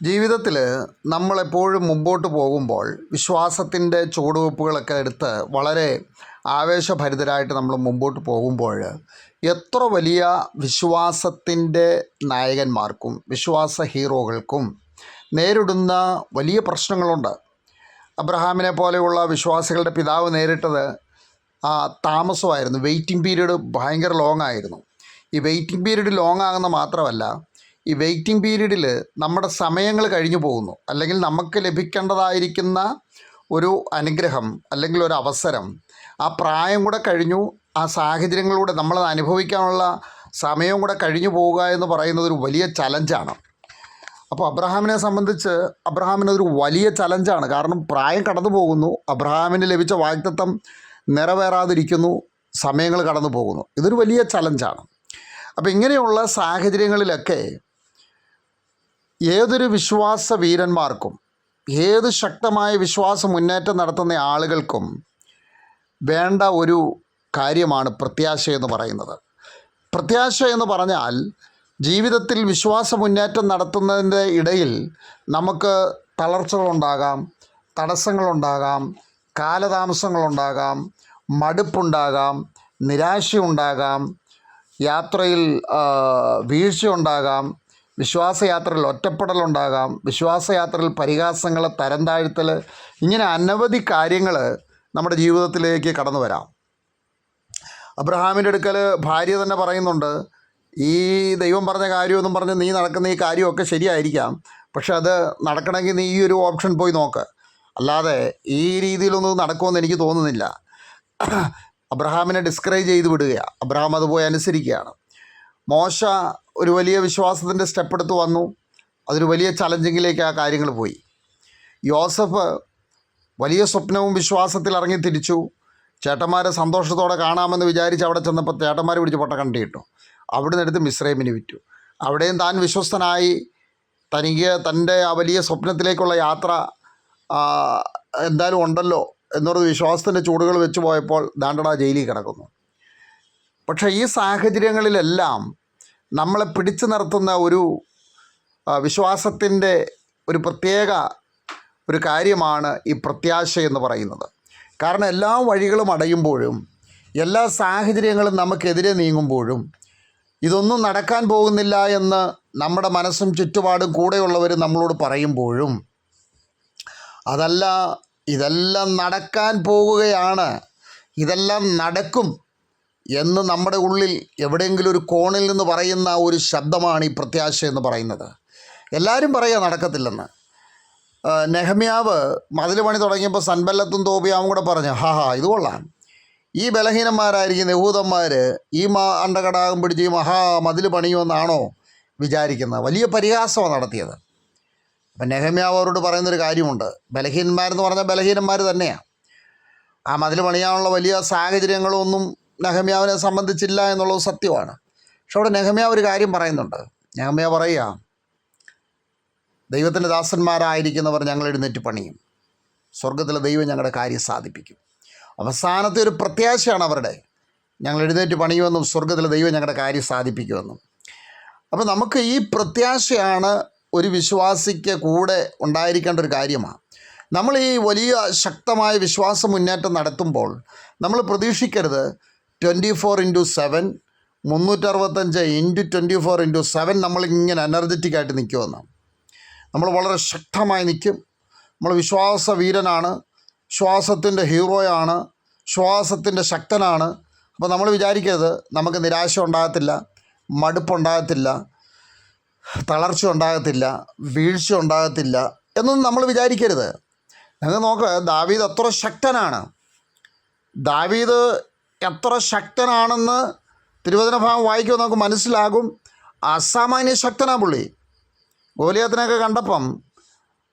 ജീവിതത്തിൽ നമ്മളെപ്പോഴും മുമ്പോട്ട് പോകുമ്പോൾ വിശ്വാസത്തിൻ്റെ ചുവടുവെപ്പുകളൊക്കെ എടുത്ത് വളരെ ആവേശഭരിതരായിട്ട് നമ്മൾ മുമ്പോട്ട് പോകുമ്പോൾ എത്ര വലിയ വിശ്വാസത്തിൻ്റെ നായകന്മാർക്കും വിശ്വാസ ഹീറോകൾക്കും നേരിടുന്ന വലിയ പ്രശ്നങ്ങളുണ്ട്. അബ്രഹാമിനെ പോലെയുള്ള വിശ്വാസികളുടെ പിതാവ് നേരിട്ടത് താമസമായിരുന്നു. വെയിറ്റിംഗ് പീരീഡ് ഭയങ്കര ലോങ് ആയിരുന്നു. ഈ വെയിറ്റിംഗ് പീരീഡ് ലോങ് ആകുന്ന മാത്രമല്ല, ഈ വെയിറ്റിംഗ് പീരീഡിൽ നമ്മുടെ സമയങ്ങൾ കഴിഞ്ഞു പോകുന്നു, അല്ലെങ്കിൽ നമുക്ക് ലഭിക്കേണ്ടതായിരിക്കുന്ന ഒരു അനുഗ്രഹം അല്ലെങ്കിൽ ഒരു അവസരം, ആ പ്രായം കൂടെ കഴിഞ്ഞു, ആ സാഹചര്യങ്ങളിലൂടെ നമ്മളത് അനുഭവിക്കാനുള്ള സമയവും കൂടെ കഴിഞ്ഞു പോവുക എന്ന് പറയുന്നത് ഒരു വലിയ ചലഞ്ചാണ്. അപ്പോൾ അബ്രഹാമിനെ സംബന്ധിച്ച് അബ്രഹാമിനതൊരു വലിയ ചലഞ്ചാണ്. കാരണം പ്രായം കടന്നു പോകുന്നു, അബ്രഹാമിന് ലഭിച്ച വാഗ്ദത്തം നിറവേറാതിരിക്കുന്നു, സമയങ്ങൾ കടന്നു പോകുന്നു. ഇതൊരു വലിയ ചലഞ്ചാണ്. അപ്പോൾ ഇങ്ങനെയുള്ള സാഹചര്യങ്ങളിലൊക്കെ ഏതൊരു വിശ്വാസ വീരന്മാർക്കും ഏത് ശക്തമായ വിശ്വാസ മുന്നേറ്റം നടത്തുന്ന ആളുകൾക്കും വേണ്ട ഒരു കാര്യമാണ് പ്രത്യാശ എന്ന് പറയുന്നത്. പ്രത്യാശ എന്ന് പറഞ്ഞാൽ ജീവിതത്തിൽ വിശ്വാസ മുന്നേറ്റം നടത്തുന്നതിൻ്റെ ഇടയിൽ നമുക്ക് തളർച്ചകളുണ്ടാകാം, തടസ്സങ്ങളുണ്ടാകാം, കാലതാമസങ്ങളുണ്ടാകാം, മടുപ്പുണ്ടാകാം, നിരാശയുണ്ടാകാം, യാത്രയിൽ വീഴ്ചയുണ്ടാകാം, വിശ്വാസയാത്രയിൽ ഒറ്റപ്പെടലുണ്ടാകാം, വിശ്വാസയാത്രയിൽ പരിഹാസങ്ങൾ, തരം താഴ്ത്തൽ, ഇങ്ങനെ അനവധി കാര്യങ്ങൾ നമ്മുടെ ജീവിതത്തിലേക്ക് കടന്നു വരാം. അബ്രഹാമിൻ്റെ അടുക്കൽ ഭാര്യ തന്നെ പറയുന്നുണ്ട്, ഈ ദൈവം പറഞ്ഞ കാര്യമൊന്നും പറഞ്ഞ് നീ നടക്കുന്ന ഈ കാര്യമൊക്കെ ശരിയായിരിക്കാം, പക്ഷെ അത് നടക്കണമെങ്കിൽ നീ ഈ ഒരു ഓപ്ഷൻ പോയി നോക്ക്, അല്ലാതെ ഈ രീതിയിലൊന്നും നടക്കുമെന്ന് എനിക്ക് തോന്നുന്നില്ല. അബ്രഹാമിനെ ഡിസ്കറേജ് ചെയ്ത് വിടുകയാണ്. അബ്രഹാം അത് പോയി അനുസരിക്കുകയാണ്. മോശ ഒരു വലിയ വിശ്വാസത്തിൻ്റെ സ്റ്റെപ്പ് എടുത്ത് വന്നു, അതൊരു വലിയ ചലഞ്ചിങ്ങിലേക്ക് ആ കാര്യങ്ങൾ പോയി. യോസഫ് വലിയ സ്വപ്നവും വിശ്വാസത്തിൽ ഇറങ്ങി തിരിച്ചു. ചേട്ടന്മാരെ സന്തോഷത്തോടെ കാണാമെന്ന് വിചാരിച്ച് അവിടെ ചെന്നപ്പോൾ ചേട്ടന്മാർ പിടിച്ച് പൊട്ടക്കണ്ടിയിട്ടു. അവിടെ നിന്നെടുത്ത് മിസ്രൈമിന് വിറ്റു. അവിടെയും താൻ വിശ്വസ്തനായി തൻ്റെ ആ വലിയ സ്വപ്നത്തിലേക്കുള്ള യാത്ര എന്തായാലും ഉണ്ടല്ലോ എന്നൊരു വിശ്വാസത്തിൻ്റെ ചൂടുകൾ വെച്ച് പോയപ്പോൾ ദാണ്ടടാ ജയിലിൽ കിടക്കുന്നു. പക്ഷേ ഈ സാഹചര്യങ്ങളിലെല്ലാം നമ്മളെ പിടിച്ചു നിർത്തുന്ന ഒരു വിശ്വാസത്തിൻ്റെ ഒരു പ്രത്യേക ഒരു കാര്യമാണ് ഈ പ്രത്യാശ എന്ന് പറയുന്നത്. കാരണം എല്ലാ വഴികളും അടയുമ്പോഴും, എല്ലാ സാഹചര്യങ്ങളും നമുക്കെതിരെ നീങ്ങുമ്പോഴും, ഇതൊന്നും നടക്കാൻ പോകുന്നില്ല എന്ന് നമ്മുടെ മനസ്സും ചുറ്റുപാടും കൂടെയുള്ളവർ നമ്മളോട് പറയുമ്പോഴും, അതല്ല, ഇതെല്ലാം നടക്കാൻ പോകുകയാണ്, ഇതെല്ലാം നടക്കും എന്ന് നമ്മുടെ ഉള്ളിൽ എവിടെയെങ്കിലും ഒരു കോണിൽ നിന്ന് പറയുന്ന ഒരു ശബ്ദമാണ് ഈ പ്രത്യാശ എന്ന് പറയുന്നത്. എല്ലാവരും പറയുക നടക്കത്തില്ലെന്ന്. നെഹമ്യാവ് മതിൽ പണി തുടങ്ങിയപ്പോൾ സൻബല്ലത്തും തോബിയാവും കൂടെ പറഞ്ഞു, ഇത് കൊള്ളാം, ഈ ബലഹീനന്മാരായിരിക്കും യഹൂദന്മാർ ഈ അണ്ടകടാകം പിടിച്ച് ഈ മതിൽ പണിയുമെന്നാണോ വിചാരിക്കുന്നത്? വലിയ പരിഹാസമാണ് നടത്തിയത്. അപ്പം നെഹമ്യാവ് അവരോട് പറയുന്നൊരു കാര്യമുണ്ട്, ബലഹീനന്മാരെന്ന് പറഞ്ഞാൽ ബലഹീനന്മാർ തന്നെയാണ്. ആ മതിൽ പണിയാനുള്ള വലിയ സാഹചര്യങ്ങളൊന്നും നെഹമ്യാവിനെ സംബന്ധിച്ചില്ല എന്നുള്ളത് സത്യമാണ്. പക്ഷെ അവിടെ നെഹമ്യാവ് ഒരു കാര്യം പറയുന്നുണ്ട്. നെഹമ്യാവ് പറയുക, ദൈവത്തിൻ്റെ ദാസന്മാരായിരിക്കുന്നവർ ഞങ്ങൾ എഴുന്നേറ്റ് പണിയും, സ്വർഗത്തിലെ ദൈവം ഞങ്ങളുടെ കാര്യം സാധിപ്പിക്കും. അവസാനത്തെ ഒരു പ്രത്യാശയാണ് അവരുടെ, ഞങ്ങൾ എഴുന്നേറ്റ് പണിയുമെന്നും സ്വർഗത്തിലെ ദൈവം ഞങ്ങളുടെ കാര്യം സാധിപ്പിക്കുമെന്നും. അപ്പോൾ നമുക്ക് ഈ പ്രത്യാശയാണ് ഒരു വിശ്വാസിക്ക് കൂടെ ഉണ്ടായിരിക്കേണ്ട ഒരു കാര്യമാണ്. നമ്മൾ ഈ വലിയ ശക്തമായ വിശ്വാസ മുന്നേറ്റം നടത്തുമ്പോൾ നമ്മൾ പ്രതീക്ഷിക്കരുത് 24/7 365/24/7 നമ്മളിങ്ങനെ എനർജറ്റിക്കായിട്ട് നിൽക്കുമെന്ന്. നമ്മൾ വളരെ ശക്തമായി നിൽക്കും. നമ്മൾ വിശ്വാസ വീരനാണ്, വിശ്വാസത്തിൻ്റെ ഹീറോയാണ്, വിശ്വാസത്തിൻ്റെ ശക്തനാണ്. അപ്പോൾ നമ്മൾ വിചാരിക്കരുത് നമുക്ക് നിരാശ ഉണ്ടാകത്തില്ല, മടുപ്പുണ്ടാകത്തില്ല, തളർച്ച ഉണ്ടാകത്തില്ല, വീഴ്ച ഉണ്ടാകത്തില്ല എന്നൊന്നും നമ്മൾ വിചാരിക്കരുത്. നിങ്ങൾ നോക്ക്, ദാവീദ് എത്ര ശക്തനാണ്. ദാവീദ് എത്ര ശക്തനാണെന്ന് തിരുവചന ഭാഗം വായിക്കുമ്പോൾ നമുക്ക് മനസ്സിലാകും. അസാമാന്യ ശക്തനാണ് പുള്ളി. ഗോലിയാത്തിനെയൊക്കെ കണ്ടപ്പം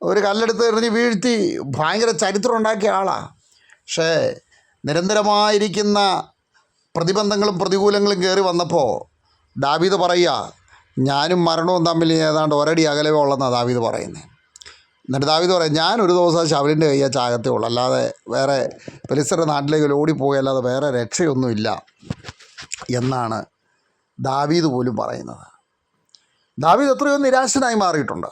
ഒരു കല്ലെടുത്ത് എറിഞ്ഞ് വീഴ്ത്തി ഭയങ്കര ചരിത്രം ഉണ്ടാക്കിയ ആളാണ്. പക്ഷേ നിരന്തരമായിരിക്കുന്ന പ്രതിബന്ധങ്ങളും പ്രതികൂലങ്ങളും കയറി വന്നപ്പോൾ ദാവീദ് പറയുക, ഞാനും മരണവും തമ്മിൽ ഏതാണ്ട് ഒരടി അകലവേ ഉള്ളെന്നാണ് ദാവീദ് പറയുന്നത്. എന്നിട്ട് ദാവീദ് പറയും, ഞാൻ ഒരു ദിവസം ശൗലിൻ്റെ കയ്യെ ചാകത്തേ ഉള്ളൂ, അല്ലാതെ വേറെ ഫെലിസ്ത്യരുടെ നാട്ടിലേക്ക് ഓടിപ്പോയല്ലാതെ വേറെ രക്ഷയൊന്നുമില്ല എന്നാണ് ദാവീദ് പോലും പറയുന്നത്. ദാവീദ് എത്രയോ നിരാശനായി മാറിയിട്ടുണ്ട്.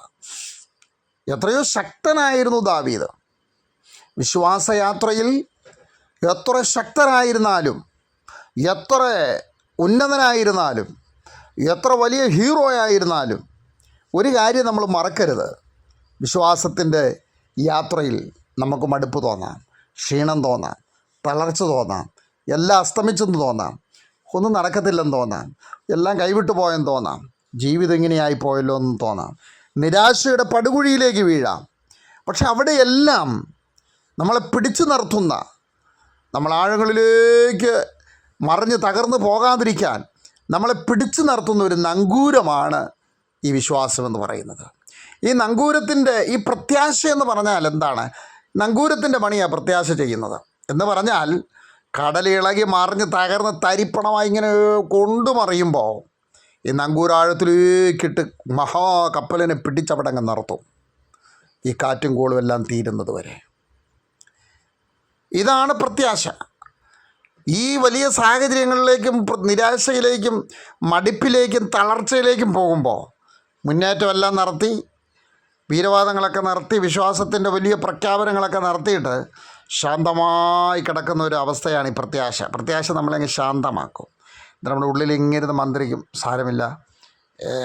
എത്രയോ ശക്തനായിരുന്നു ദാവീദ്. വിശ്വാസയാത്രയിൽ എത്ര ശക്തനായിരുന്നാലും, എത്ര ഉന്നതനായിരുന്നാലും, എത്ര വലിയ ഹീറോ ആയിരുന്നാലും ഒരു കാര്യം നമ്മൾ മറക്കരുത്. വിശ്വാസത്തിൻ്റെ യാത്രയിൽ നമുക്ക് മടുപ്പ് തോന്നാം, ക്ഷീണം തോന്നാം, തളർച്ച തോന്നാം, എല്ലാം അസ്തമിച്ചെന്ന് തോന്നാം, ഒന്നും നടക്കത്തില്ലെന്ന് തോന്നാം, എല്ലാം കൈവിട്ടു പോയെന്ന് തോന്നാം, ജീവിതം ഇങ്ങനെയായി പോയല്ലോ എന്ന് തോന്നാം, നിരാശയുടെ പടുകുഴിയിലേക്ക് വീഴാം. പക്ഷെ അവിടെയെല്ലാം നമ്മളെ പിടിച്ചു നിർത്തുന്ന, നമ്മൾ ആഴങ്ങളിലേക്ക് മറിഞ്ഞ് തകർന്നു പോകാതിരിക്കാൻ നമ്മളെ പിടിച്ചു നിർത്തുന്ന ഒരു നങ്കൂരമാണ് ഈ വിശ്വാസമെന്ന് പറയുന്നത്. ഈ നങ്കൂരത്തിൻ്റെ ഈ പ്രത്യാശ എന്ന് പറഞ്ഞാൽ എന്താണ്? നങ്കൂരത്തിൻ്റെ പണിയാണ് പ്രത്യാശ ചെയ്യുന്നത് എന്ന് പറഞ്ഞാൽ, കടലിളകി മറിഞ്ഞ് തകർന്ന് തരിപ്പണമായി ഇങ്ങനെ കൊണ്ടുമറിയുമ്പോൾ ഈ നങ്കൂരാഴത്തിലേക്കിട്ട് മഹാകപ്പലിനെ പിടിച്ചവിടെ അങ്ങ് നിർത്തും, ഈ കാറ്റും കോളും എല്ലാം തീരുന്നത് വരെ. ഇതാണ് പ്രത്യാശ. ഈ വലിയ സാഹചര്യങ്ങളിലേക്കും നിരാശയിലേക്കും മടിപ്പിലേക്കും തളർച്ചയിലേക്കും പോകുമ്പോൾ മുന്നേറ്റമെല്ലാം നടത്തി, വീരവാദങ്ങളൊക്കെ നടത്തി, വിശ്വാസത്തിൻ്റെ വലിയ പ്രഖ്യാപനങ്ങളൊക്കെ നടത്തിയിട്ട് ശാന്തമായി കിടക്കുന്ന ഒരു അവസ്ഥയാണ് ഈ പ്രത്യാശ. പ്രത്യാശ നമ്മളങ്ങ് ശാന്തമാക്കും. നമ്മുടെ ഉള്ളിൽ ഇങ്ങനെ മന്ത്രിക്കും, സാരമില്ല,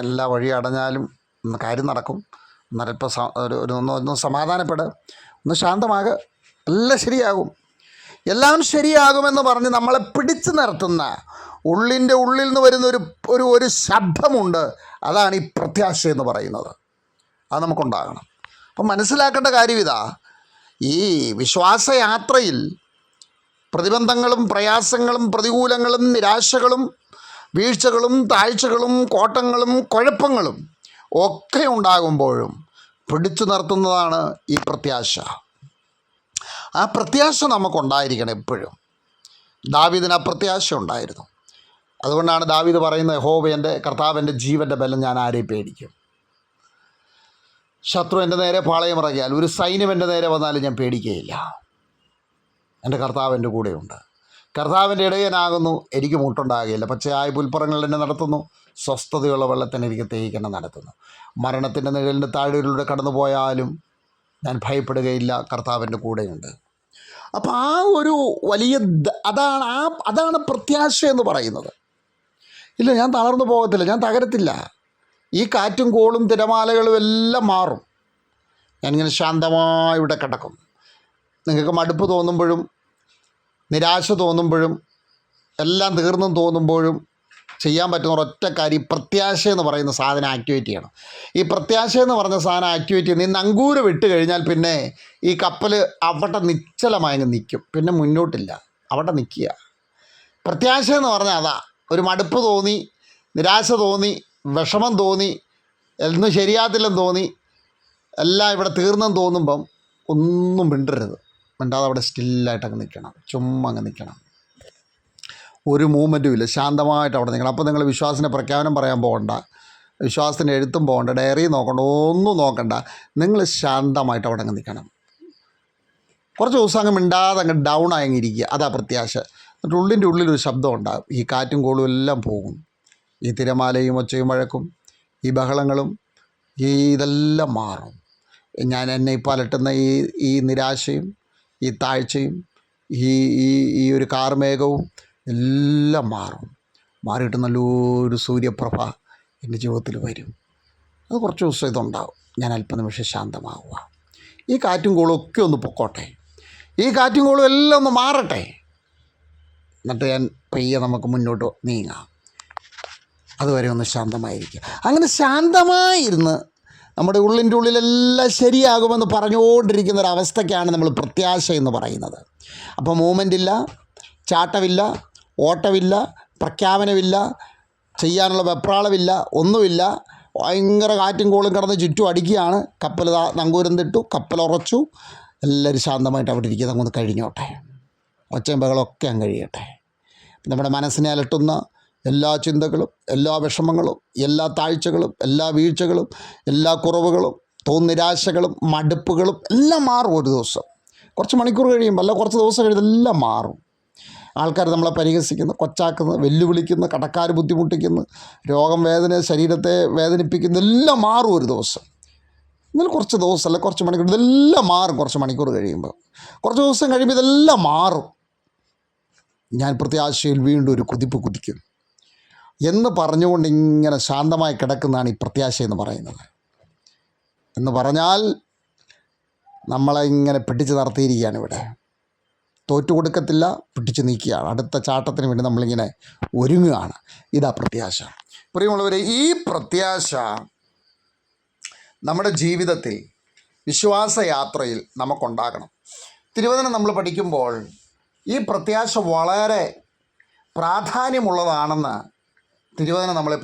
എല്ലാ വഴി അടഞ്ഞാലും കാര്യം നടക്കും, ഒന്ന് സമാധാനപ്പെട്, ഒന്ന് ശാന്തമാകുക, എല്ലാം ശരിയാകും, എല്ലാം ശരിയാകുമെന്ന് പറഞ്ഞ് നമ്മളെ പിടിച്ചു നിർത്തുന്ന ഉള്ളിൻ്റെ ഉള്ളിൽ നിന്ന് വരുന്ന ഒരു ശബ്ദമുണ്ട്. അതാണ് ഈ പ്രത്യാശ എന്ന് പറയുന്നത്. അത് നമുക്കുണ്ടാകണം. അപ്പം മനസ്സിലാക്കേണ്ട കാര്യം ഇതാ, ഈ വിശ്വാസയാത്രയിൽ പ്രതിബന്ധങ്ങളും പ്രയാസങ്ങളും പ്രതികൂലങ്ങളും നിരാശകളും വീഴ്ചകളും താഴ്ചകളും കോട്ടങ്ങളും കുഴപ്പങ്ങളും ഒക്കെ ഉണ്ടാകുമ്പോഴും പിടിച്ചു നിർത്തുന്നതാണ് ഈ പ്രത്യാശ. ആ പ്രത്യാശ നമുക്കുണ്ടായിരിക്കണം എപ്പോഴും. ദാവീദിന് ആ പ്രത്യാശ ഉണ്ടായിരുന്നു. അതുകൊണ്ടാണ് ദാവീദ് പറയുന്നത്, യഹോവ എൻ്റെ കർത്താവിൻ്റെ ജീവൻ്റെ ബലം, ഞാൻ ആരെയും പേടിക്കും. ശത്രു എൻ്റെ നേരെ പാളയമിറങ്ങിയാൽ, ഒരു സൈന്യം എൻ്റെ നേരെ വന്നാലും ഞാൻ പേടിക്കുകയില്ല. എൻ്റെ കർത്താവ് എൻ്റെ കൂടെയുണ്ട്. കർത്താവിൻ്റെ ഇടയനാകുന്നു, എനിക്ക് മുട്ടുണ്ടാകുകയില്ല. പച്ചയായ പുൽപ്പുറങ്ങളിൽ എന്നെ നടത്തുന്നു, സ്വസ്ഥതയുള്ള വെള്ളത്തിന് എനിക്ക് തേയിക്കണം നടത്തുന്നു. മരണത്തിൻ്റെ നിഴലിൻ്റെ താഴ്വരയിലൂടെ കടന്നു പോയാലും ഞാൻ ഭയപ്പെടുകയില്ല, കർത്താവിൻ്റെ കൂടെയുണ്ട്. അപ്പോൾ ആ ഒരു വലിയ അതാണ് പ്രത്യാശ എന്ന് പറയുന്നത്. ഇല്ല, ഞാൻ തളർന്നു പോകത്തില്ല, ഞാൻ തകരത്തില്ല. ഈ കാറ്റും കോളും തിരമാലകളും എല്ലാം മാറും. ഞാനിങ്ങനെ ശാന്തമായി ഇവിടെ കിടക്കും. നിങ്ങൾക്ക് മടുപ്പ് തോന്നുമ്പോഴും നിരാശ തോന്നുമ്പോഴും എല്ലാം തീർന്നും തോന്നുമ്പോഴും ചെയ്യാൻ പറ്റുന്ന ഒരൊറ്റ കാര്യം, പ്രത്യാശ എന്ന് പറയുന്ന സാധനം ആക്ടിവേറ്റ് ചെയ്യണം. ഈ പ്രത്യാശ എന്ന് പറഞ്ഞ സാധനം ആക്ടിവേറ്റ് ചെയ്യുന്ന, ഈ നങ്കൂരം വിട്ട് കഴിഞ്ഞാൽ പിന്നെ ഈ കപ്പൽ അവിടെ നിശ്ചലമായി നിൽക്കും, പിന്നെ മുന്നോട്ടില്ല, അവിടെ നിൽക്കുക. പ്രത്യാശ എന്ന് പറഞ്ഞാൽ അതാ. ഒരു മടുപ്പ് തോന്നി, നിരാശ തോന്നി, വിഷമം തോന്നി, ഒന്നും ശരിയാത്തില്ലെന്ന് തോന്നി, എല്ലാം ഇവിടെ തീർന്നെന്ന് തോന്നുമ്പം ഒന്നും മിണ്ടരുത്. മിണ്ടാതെ അവിടെ സ്റ്റില്ലായിട്ട് അങ്ങ് നിൽക്കണം, ചുമ്മാ അങ്ങ് നിൽക്കണം, ഒരു മൂവ്മെൻറ്റും ഇല്ല, ശാന്തമായിട്ട് അവിടെ നിൽക്കണം. അപ്പോൾ നിങ്ങൾ വിശ്വാസത്തിൻ്റെ പ്രഖ്യാപനം പറയാൻ പോകണ്ട, വിശ്വാസത്തിൻ്റെ എഴുത്തും പോകണ്ട, ഡയറി നോക്കണ്ട, ഒന്നും നോക്കണ്ട. നിങ്ങൾ ശാന്തമായിട്ട് അവിടെ അങ്ങ് നിൽക്കണം. കുറച്ച് ദിവസം അങ്ങ് മിണ്ടാതെ അങ്ങ് ഡൗൺ ആയിങ്ങിരിക്കുക. അതാ പ്രത്യാശ. എന്നിട്ട് ഉള്ളിൻ്റെ ഉള്ളിലൊരു ശബ്ദം ഉണ്ടാകും, ഈ കാറ്റും കോളും എല്ലാം പോകും, ഈ തിരമാലയും ഒച്ചയും വഴക്കും ഈ ബഹളങ്ങളും ഇതെല്ലാം മാറും. എന്നെ ഇപ്പോൾ അലട്ടുന്ന ഈ നിരാശയും ഈ താഴ്ചയും ഈ ഒരു കാർമേഘവും എല്ലാം മാറും. മാറിയിട്ട് നല്ലൊരു സൂര്യപ്രഭ എൻ്റെ ജീവിതത്തിൽ വരും. അത് കുറച്ച് ദിവസം ഇതുണ്ടാവും. ഞാൻ അല്പനിമിഷം ശാന്തമാവുക. ഈ കാറ്റും കോളും ഒക്കെ ഒന്ന് പൊക്കോട്ടെ, ഈ കാറ്റും കോളും എല്ലാം ഒന്ന് മാറട്ടെ, എന്നിട്ട് ഞാൻ പയ്യെ നമുക്ക് മുന്നോട്ട് നീങ്ങാം. അതുവരെ ഒന്ന് ശാന്തമായിരിക്കുക. അങ്ങനെ ശാന്തമായിരുന്ന് നമ്മുടെ ഉള്ളിൻ്റെ ഉള്ളിലെല്ലാം ശരിയാകുമെന്ന് പറഞ്ഞുകൊണ്ടിരിക്കുന്ന ഒരവസ്ഥയ്ക്കാണ് നമ്മൾ പ്രത്യാശ എന്ന് പറയുന്നത്. അപ്പോൾ മൂവ്മെൻ്റ് ഇല്ല, ചാട്ടമില്ല, ഓട്ടമില്ല, പ്രഖ്യാപനമില്ല, ചെയ്യാനുള്ള വെപ്രാളമില്ല, ഒന്നുമില്ല. ഭയങ്കര കാറ്റും കോളും കിടന്ന് ചുറ്റും അടിക്കുകയാണ്. കപ്പൽ നങ്കൂരം തിട്ടു, കപ്പൽ ഉറച്ചു, എല്ലാവരും ശാന്തമായിട്ട് അവിടെ ഇരിക്കുന്നത് അങ്ങൊന്ന് കഴിഞ്ഞോട്ടെ, ഒച്ചയും ബഹളമൊക്കെ അങ്ങ് കഴിയട്ടെ. നമ്മുടെ മനസ്സിനെ അലട്ടുന്ന എല്ലാ ചിന്തകളും, എല്ലാ വിഷമങ്ങളും, എല്ലാ താഴ്ചകളും, എല്ലാ വീഴ്ചകളും, എല്ലാ കുറവുകളും, നിരാശകളും, മടുപ്പുകളും എല്ലാം മാറും. ഒരു ദിവസം, കുറച്ച് മണിക്കൂർ കഴിയുമ്പോൾ, അല്ല കുറച്ച് ദിവസം കഴിയുമ്പോൾ എല്ലാം മാറും. ആൾക്കാർ നമ്മളെ പരിഹസിക്കുന്നു, കൊച്ചാക്കുന്നു, വെല്ലുവിളിക്കുന്നു, കടക്കാർ ബുദ്ധിമുട്ടിക്കുന്നു, രോഗം ശരീരത്തെ വേദനിപ്പിക്കുന്നു, എല്ലാം മാറും ഒരു ദിവസം. എന്നാൽ കുറച്ച് ദിവസം അല്ല കുറച്ച് മണിക്കൂർ ഇതെല്ലാം മാറും. കുറച്ച് മണിക്കൂർ കഴിയുമ്പോൾ, കുറച്ച് ദിവസം കഴിയുമ്പോൾ ഇതെല്ലാം മാറും. ഞാൻ പ്രത്യാശയിൽ വീണ്ടും ഒരു കുതിപ്പ് കുതിക്കും എന്ന് പറഞ്ഞുകൊണ്ട് ഇങ്ങനെ ശാന്തമായി കിടക്കുന്നതാണ് ഈ പ്രത്യാശ എന്ന് പറയുന്നത്. എന്ന് പറഞ്ഞാൽ നമ്മളെ ഇങ്ങനെ പിടിച്ച് നിർത്തിയിരിക്കുകയാണ്. ഇവിടെ തോറ്റു കൊടുക്കത്തില്ല, പിടിച്ച് നീക്കുകയാണ്. അടുത്ത ചാട്ടത്തിന് വേണ്ടി നമ്മളിങ്ങനെ ഒരുങ്ങുകയാണ്. ഇതാ പ്രത്യാശ. പ്രിയമുള്ളവരെ, ഈ പ്രത്യാശ നമ്മുടെ ജീവിതത്തിൽ വിശ്വാസയാത്രയിൽ നമുക്കുണ്ടാകണം. തിരുവചനം നമ്മൾ പഠിക്കുമ്പോൾ ഈ പ്രത്യാശ വളരെ പ്രാധാന്യമുള്ളതാണെന്ന് തിരുവചനം നമ്മളെ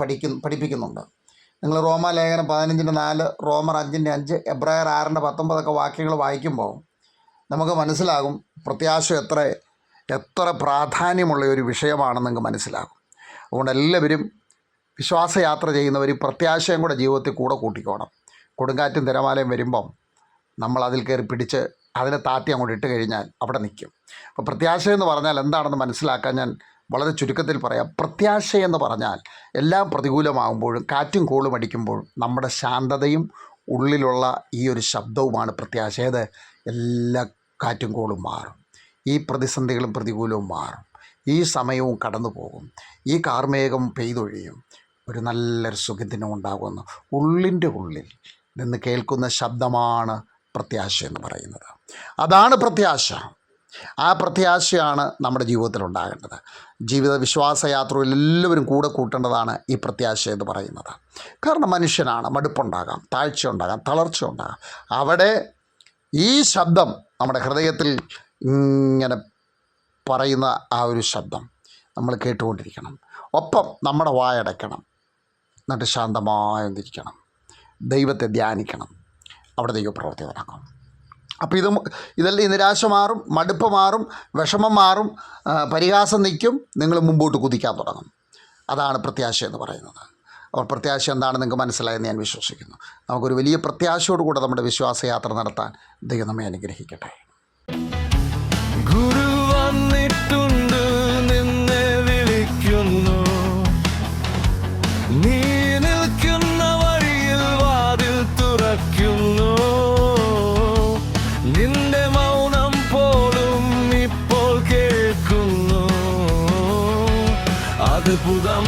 പഠിപ്പിക്കുന്നുണ്ട്. നിങ്ങൾ റോമാലേഖനം 15:4, റോമർ 5:5, എബ്രായർ 6:19 വാക്യങ്ങൾ വായിക്കുമ്പോൾ നമുക്ക് മനസ്സിലാകും പ്രത്യാശ എത്ര പ്രാധാന്യമുള്ള ഒരു വിഷയമാണെന്ന് നിങ്ങൾക്ക് മനസ്സിലാകും. അതുകൊണ്ട് എല്ലാവരും വിശ്വാസയാത്ര ചെയ്യുന്നവർ പ്രത്യാശയും കൂടെ ജീവിതത്തിൽ കൂടെ കൂട്ടിക്കോണം. കൊടുങ്കാറ്റും തിരമാലയും വരുമ്പം നമ്മൾ അതിൽ കയറി പിടിച്ച് അതിനെ താത്തി അങ്ങോട്ട് ഇട്ട് കഴിഞ്ഞാൽ അവിടെ നിൽക്കും. അപ്പോൾ പ്രത്യാശയെന്ന് പറഞ്ഞാൽ എന്താണെന്ന് മനസ്സിലാക്കാൻ ഞാൻ വളരെ ചുരുക്കത്തിൽ പറയാം. പ്രത്യാശയെന്ന് പറഞ്ഞാൽ എല്ലാം പ്രതികൂലമാകുമ്പോഴും കാറ്റും കോളും അടിക്കുമ്പോഴും നമ്മുടെ ശാന്തതയും ഉള്ളിലുള്ള ഈ ഒരു ശബ്ദവുമാണ് പ്രത്യാശ. ഏത്? എല്ലാ കാറ്റും കോളും മാറും, ഈ പ്രതിസന്ധികളും പ്രതികൂലവും മാറും, ഈ സമയവും കടന്നു പോകും, ഈ കാർമേഘം പെയ്തൊഴിയും, ഒരു നല്ലൊരു സുഖദിനം ഉണ്ടാകുമെന്ന് ഉള്ളിൻ്റെ ഉള്ളിൽ നിന്ന് കേൾക്കുന്ന ശബ്ദമാണ് പ്രത്യാശ എന്ന് പറയുന്നത്. അതാണ് പ്രത്യാശ. ആ പ്രത്യാശയാണ് നമ്മുടെ ജീവിതത്തിൽ ഉണ്ടാകേണ്ടത്. ജീവിത വിശ്വാസയാത്രയിൽ എല്ലാവരും കൂടെ കൂട്ടേണ്ടതാണ് ഈ പ്രത്യാശ എന്ന് പറയുന്നത്. കാരണം മനുഷ്യനാണ്, മടുപ്പുണ്ടാകാം, താഴ്ച ഉണ്ടാകാം, തളർച്ച ഉണ്ടാകാം. അവിടെ ഈ ശബ്ദം നമ്മുടെ ഹൃദയത്തിൽ ഇങ്ങനെ പറയുന്ന ആ ഒരു ശബ്ദം നമ്മൾ കേട്ടുകൊണ്ടിരിക്കണം. ഒപ്പം നമ്മുടെ വായടയ്ക്കണം, എന്നിട്ട് ശാന്തമായൊന്നിരിക്കണം, ദൈവത്തെ ധ്യാനിക്കണം. അവിടെ ദൈവപ്രവൃത്തി നടക്കും. അപ്പോൾ ഇതെല്ലാം ഈ നിരാശ മാറും, മടുപ്പ് മാറും, വിഷമം മാറും, പരിഹാസം നിൽക്കും, നിങ്ങൾ മുമ്പോട്ട് കുതിക്കാൻ തുടങ്ങും. അതാണ് പ്രത്യാശ എന്ന് പറയുന്നത്. അപ്പോൾ പ്രത്യാശ എന്താണെന്ന് നിങ്ങൾക്ക് മനസ്സിലായെന്ന് ഞാൻ വിശ്വസിക്കുന്നു. നമുക്കൊരു വലിയ പ്രത്യാശയോടുകൂടെ നമ്മുടെ വിശ്വാസയാത്ര നടത്താൻ ദൈവം നമ്മെ അനുഗ്രഹിക്കട്ടെ. ഗുരു വന്നിട്ടുണ്ട്, നിന്നെ വിളിക്കുന്നു, നീ നിൽക്കുന്ന വഴിയിൽ വാതിൽ തുറക്കുന്നു, നിന്റെ മൗനം പോലും ഇപ്പോൾ കേൾക്കുന്നു, അത്ഭുതം